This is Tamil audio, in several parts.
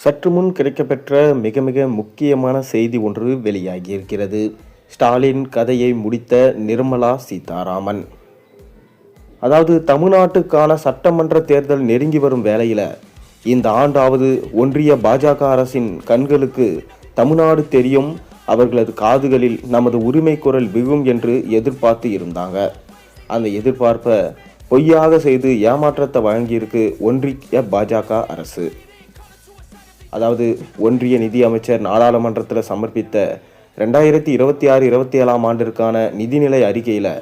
சற்று முன் கிடைக்கப்பெற்ற மிக மிக முக்கியமான செய்தி ஒன்று வெளியாகியிருக்கிறது. ஸ்டாலின் கதையை முடித்த நிர்மலா சீதாராமன். அதாவது தமிழ்நாட்டுக்கான சட்டமன்ற தேர்தல் நெருங்கி வரும் வேளையில் இந்த ஆண்டாவது ஒன்றிய பாஜக அரசின் கண்களுக்கு தமிழ்நாடு தெரியும், அவர்களது காதுகளில் நமது உரிமை குரல் விழும் என்று எதிர்பார்த்து இருந்தாங்க. அந்த எதிர்பார்ப்பை பொய்யாக செய்து ஏமாற்றத்தை வழங்கியிருக்கு ஒன்றிய பாஜக அரசு. அதாவது ஒன்றிய நிதி அமைச்சர் நாடாளுமன்றத்தில் சமர்ப்பித்த 2026-27 ஆண்டிற்கான நிதிநிலை அறிக்கையில்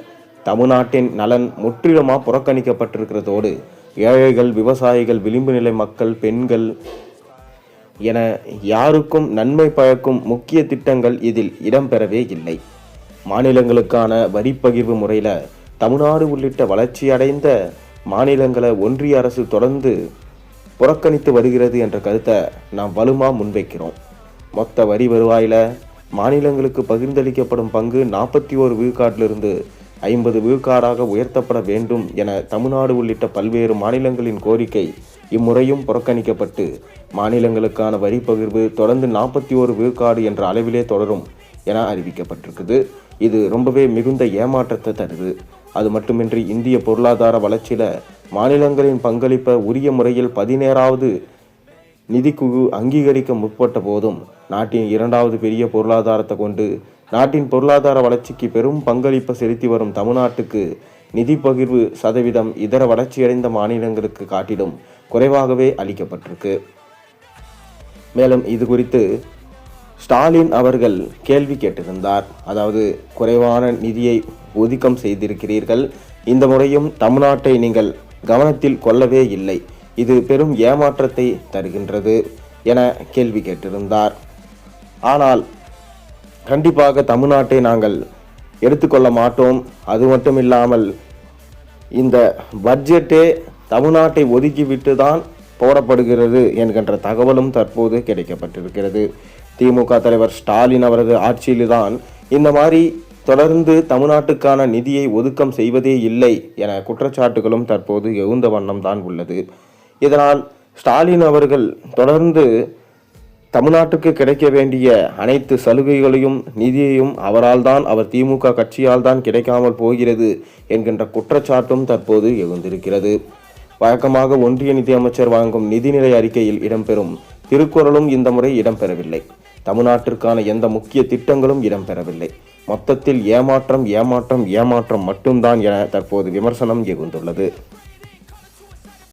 தமிழ்நாட்டின் நலன் முற்றிலுமாக புறக்கணிக்கப்பட்டிருக்கிறதோடு ஏழைகள், விவசாயிகள், விளிம்பு நிலை மக்கள், பெண்கள் என யாருக்கும் நன்மை பயக்கும் முக்கிய திட்டங்கள் இதில் இடம்பெறவே இல்லை. மாநிலங்களுக்கான வரி பகிர்வு முறையில் தமிழ்நாடு உள்ளிட்ட வளர்ச்சியடைந்த மாநிலங்களை ஒன்றிய அரசு தொடர்ந்து புறக்கணித்து வருகிறது என்ற கருத்தை நாம் வலுமாக முன்வைக்கிறோம். மொத்த வரி வருவாயில் மாநிலங்களுக்கு பகிர்ந்தளிக்கப்படும் பங்கு 41 விழுக்காட்டிலிருந்து 50 விழுக்காடாக உயர்த்தப்பட வேண்டும் என தமிழ்நாடு உள்ளிட்ட பல்வேறு மாநிலங்களின் கோரிக்கை இம்முறையும் புறக்கணிக்கப்பட்டு மாநிலங்களுக்கான வரி பகிர்வு தொடர்ந்து 41 விழுக்காடு என்ற அளவிலே தொடரும் என அறிவிக்கப்பட்டிருக்குது. இது ரொம்பவே மிகுந்த ஏமாற்றத்தை தருது. அது மட்டுமின்றி இந்திய பொருளாதார வளர்ச்சியில் மாநிலங்களின் பங்களிப்பை உரிய முறையில் 17வது நிதிக்குழு அங்கீகரிக்க முற்பட்ட போதும் நாட்டின் 2வது பெரிய பொருளாதாரத்தை கொண்டு நாட்டின் பொருளாதார வளர்ச்சிக்கு பெரும் பங்களிப்பை செலுத்தி வரும் தமிழ்நாட்டுக்கு நிதி பகிர்வு சதவீதம் இதர வளர்ச்சியடைந்த மாநிலங்களுக்கு காட்டிலும் குறைவாகவே அளிக்கப்பட்டிருக்கு. மேலும் இது குறித்து ஸ்டாலின் அவர்கள் கேள்வி கேட்டிருந்தார். அதாவது குறைவான நிதியை ஒதுக்கம் செய்திருக்கிறீர்கள், இந்த முறையும் தமிழ்நாட்டை நீங்கள் கவனத்தில் கொள்ளவே இல்லை, இது பெரும் ஏமாற்றத்தை தருகின்றது என கேள்வி கேட்டிருந்தார். ஆனால் கண்டிப்பாக தமிழ்நாட்டை நாங்கள் எடுத்துக்கொள்ள மாட்டோம், அது மட்டும் இல்லாமல் இந்த பட்ஜெட்டே தமிழ்நாட்டை ஒதுக்கிவிட்டு தான் போடப்படுகிறது என்கின்ற தகவலும் தற்போது கிடைக்கப்பட்டிருக்கிறது. திமுக தலைவர் ஸ்டாலின் அவரது ஆட்சியில்தான் இந்த மாதிரி தொடர்ந்து தமிழ்நாட்டுக்கான நிதியை ஒதுக்கம் செய்வதே இல்லை என குற்றச்சாட்டுகளும் தற்போது எழுந்த வண்ணம் தான் உள்ளது. இதனால் ஸ்டாலின் அவர்கள் தொடர்ந்து தமிழ்நாட்டுக்கு கிடைக்க வேண்டிய அனைத்து சலுகைகளையும் நிதியையும் அவர் திமுக கட்சியால் தான் கிடைக்காமல் போகிறது என்கின்ற குற்றச்சாட்டும் தற்போது எழுந்திருக்கிறது. வழக்கமாக ஒன்றிய நிதி அமைச்சர் வழங்கும் நிதிநிலை அறிக்கையில் இடம்பெறும் திருக்குறளும் இந்த முறை இடம்பெறவில்லை. தமிழ்நாட்டிற்கான எந்த முக்கிய திட்டங்களும் இடம்பெறவில்லை. மொத்தத்தில் ஏமாற்றம் ஏமாற்றம் ஏமாற்றம் மட்டும்தான் என தற்போது விமர்சனம் எழுந்துள்ளது.